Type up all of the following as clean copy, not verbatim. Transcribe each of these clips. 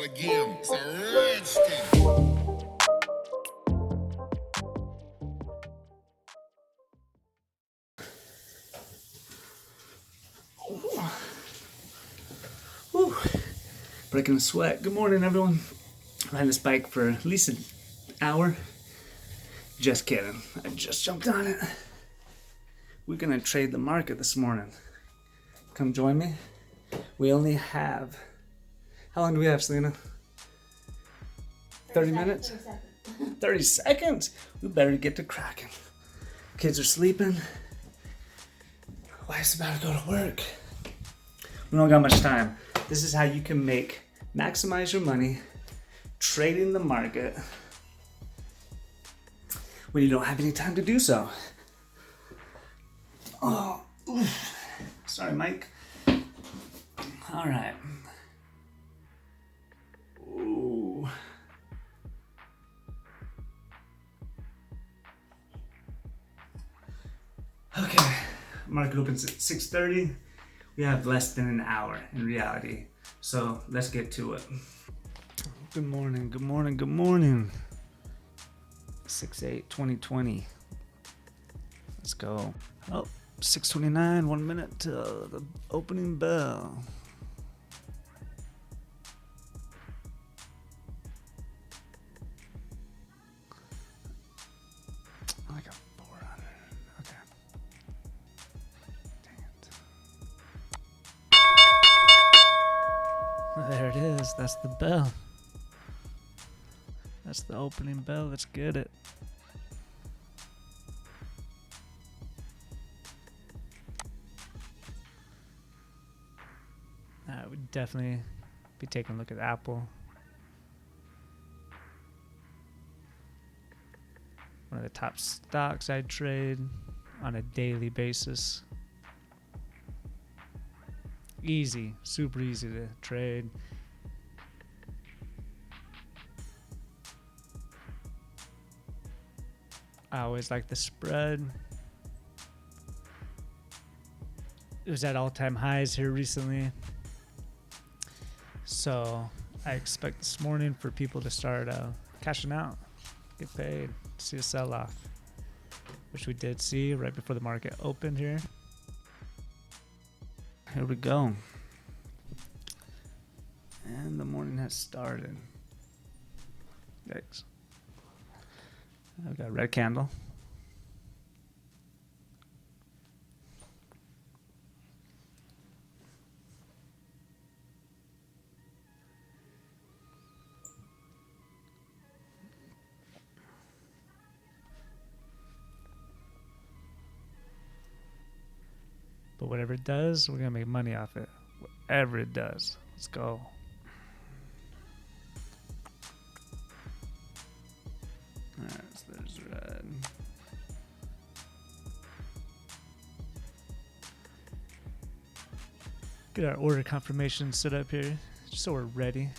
start again. It's a rich thing. Whew. Breaking a sweat. Good morning, everyone. Riding this bike for at least an hour. Just kidding. I just jumped on it. We're gonna trade the market this morning. Come join me. We only have... How long do we have, Selena? 30 minutes? 30 seconds? We better get to cracking. Kids are sleeping. Wife's about to go to work. We don't got much time. This is how you can maximize your money trading the market when you don't have any time to do so. Oh, oof. Sorry, Mike. All right. Ooh. Okay, market opens at 6:30. We have less than an hour in reality, so let's get to it. Good morning, good morning, good morning. 6/8/2020. Let's go. Oh, 6:29, 1 minute till the opening bell. I got 400. Okay. Dang it. There it is. That's the bell. That's the opening bell. Let's get it. I would definitely be taking a look at Apple. One of the top stocks I trade on a daily basis. Easy, super easy to trade. I always like the spread. It was at all-time highs here recently. So I expect this morning for people to start cashing out, get paid, see a sell-off, which we did see right before the market opened here. Here we go. And the morning has started. Yikes. I've got a red candle. But whatever it does, we're going to make money off it. Whatever it does. Let's go. Alright, so there's red. Get our order confirmation set up here, just so we're ready.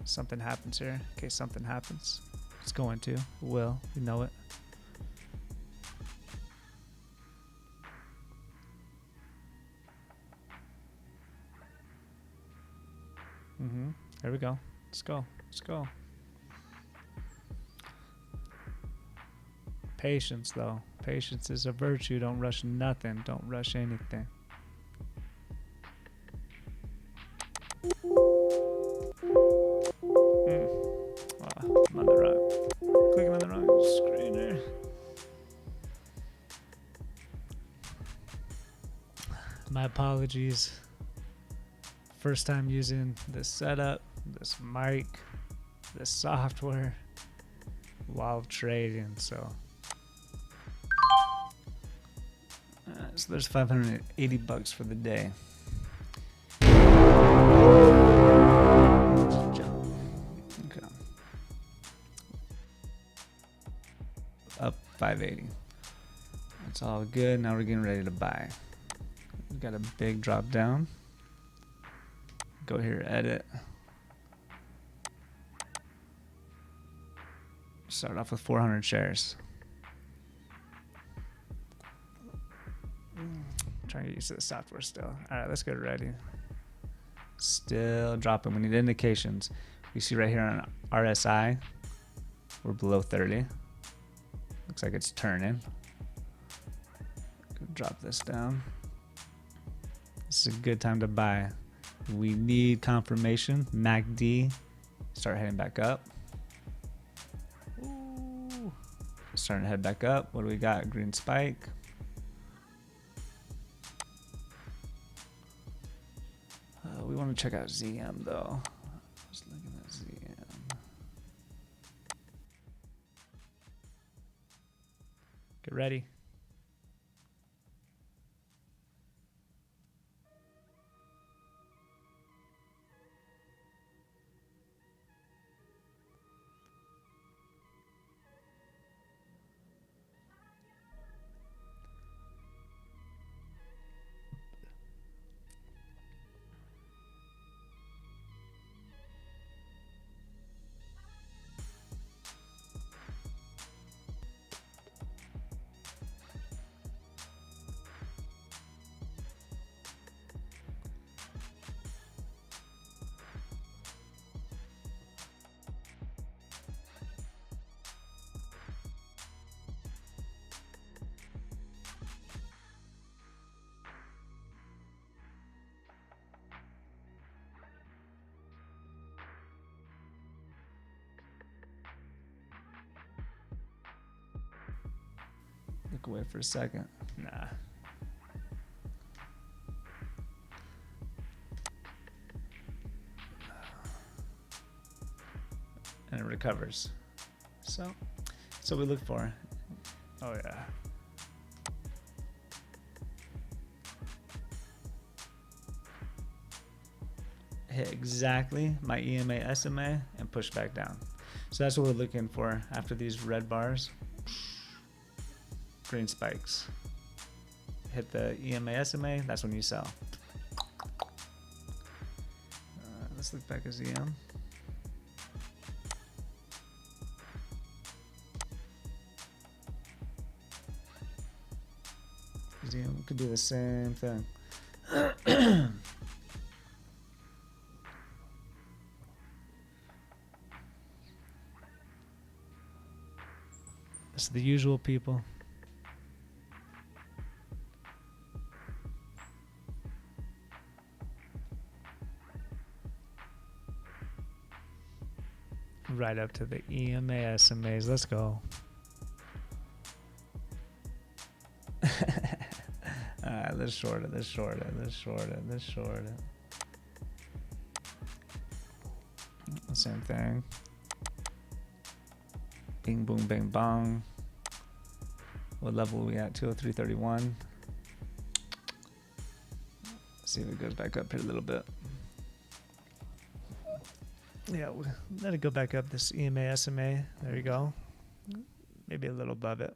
Something happens here. In case something happens. It's going to. It will. We know it. There we go. Let's go. Let's go. Patience, though. Patience is a virtue. Don't rush nothing. Don't rush anything. Oh, I'm on the wrong. Clicking on the wrong screen here. My apologies. First time using this setup, this mic, this software while trading, so there's $580 for the day. Okay. Up 580. That's all good. Now we're getting ready to buy. We've got a big drop down. Go here, edit. Start off with 400 shares. Trying to get used to the software still. All right, let's get ready. Still dropping. We need indications. We see right here on RSI, we're below 30. Looks like it's turning. Drop this down. This is a good time to buy. We need confirmation. MACD, start heading back up. Ooh. Starting to head back up. What do we got? Green spike. We want to check out ZM though. Just looking at ZM. Get ready. Look away for a second. Nah. And it recovers. So we look for. Oh yeah. Hit exactly my EMA SMA and push back down. So that's what we're looking for after these red bars. Green spikes. Hit the EMA SMA, that's when you sell. Let's look back at ZM. ZM could do the same thing. It's the usual people. Right up to the EMA SMAs. Let's go. Alright, let's short it, let's short it, let's short it, let's short it. Same thing. Bing, boom, bang, bong. What level are we at? 203.31. See if it goes back up here a little bit. Yeah, we'll let it go back up, this EMA SMA. There you go. Maybe a little above it.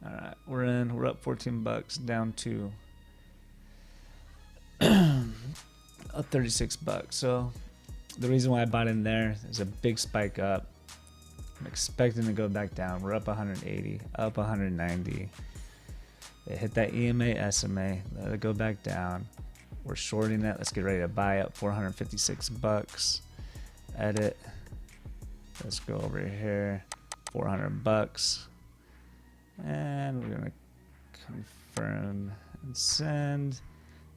All right, we're in. We're up 14 bucks, down to up 36 bucks. So the reason why I bought in there is a big spike up. I'm expecting to go back down. We're up 180, up 190. It hit that EMA SMA. Let it go back down. We're shorting it. Let's get ready to buy up 456 bucks. Edit. Let's go over here. 400 bucks. And we're going to confirm and send.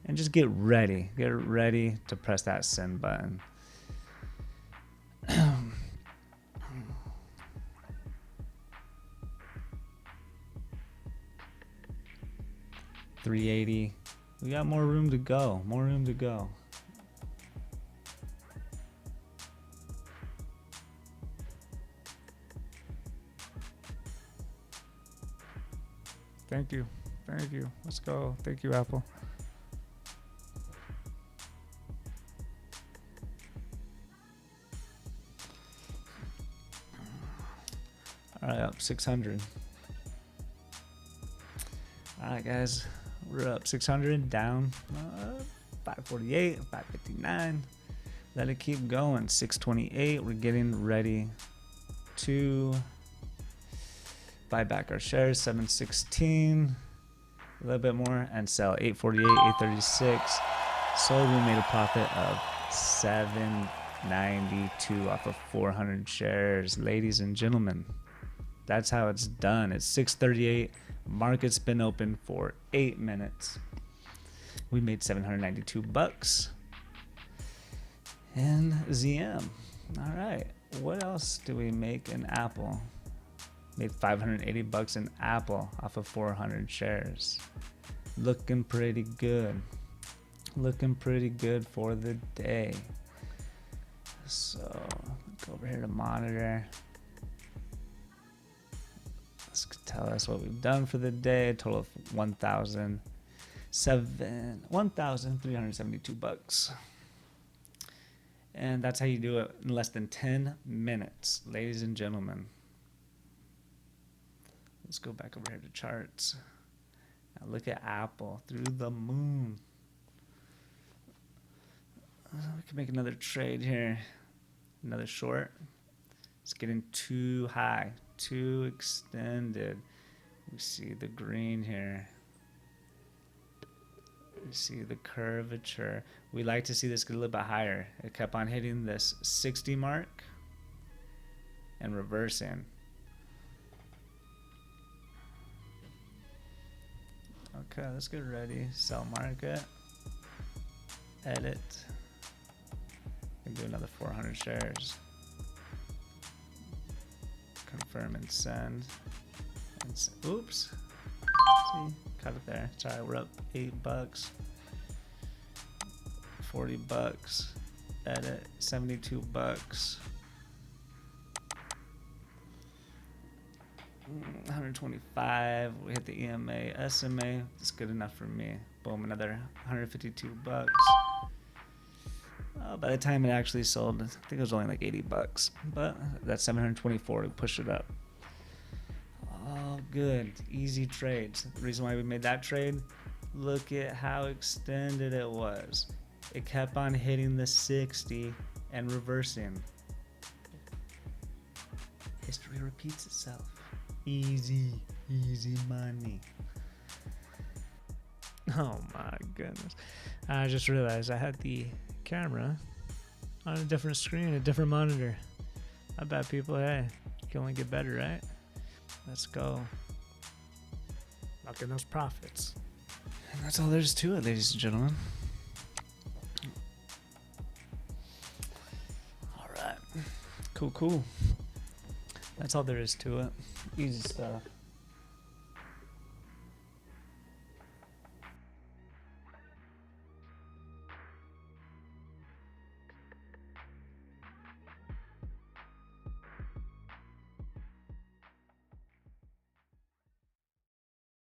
And just get ready. Get ready to press that send button. $380. We got more room to go. More room to go. Thank you. Thank you. Let's go. Thank you, Apple. All right, up 600. All right, guys. We're up 600, down 548, 559. Let it keep going. 628. We're getting ready to buy back our shares, 716, a little bit more, and sell 848, 836. Sold, we made a profit of 792 off of 400 shares. Ladies and gentlemen, that's how it's done. It's 6:38. Market's been open for 8 minutes. We made 792 bucks. And ZM. All right. What else do we make in Apple? Made 580 bucks in Apple off of 400 shares. Looking pretty good. Looking pretty good for the day. So go over here to monitor. Let's tell us what we've done for the day. A total of 1,372 bucks. And that's how you do it in less than 10 minutes, ladies and gentlemen. Let's go back over here to charts. Now look at Apple through the moon. We can make another trade here. Another short. It's getting too high, too extended. We see the green here. We see the curvature. We like to see this get a little bit higher. It kept on hitting this 60 mark and reversing. Okay, let's get ready. Sell market. Edit. And do another 400 shares. Confirm and send. Oops. See, cut it there. Sorry, we're up 8 bucks. 40 bucks. Edit. 72 bucks. 125. We hit the EMA, SMA. That's good enough for me. Boom, another 152 bucks. By the time it actually sold, I think it was only like 80 bucks. But that's 724 to push it up. Oh, good. Easy trades. The reason why we made that trade, look at how extended it was. It kept on hitting the 60 and reversing. History repeats itself. Easy, easy money. Oh my goodness. I just realized I had the camera on a different screen, a different monitor. I bet people, hey, you can only get better, right? Let's go. Lock in those profits. And that's all there is to it, ladies and gentlemen. All right. Cool. That's all there is to it. Easy stuff.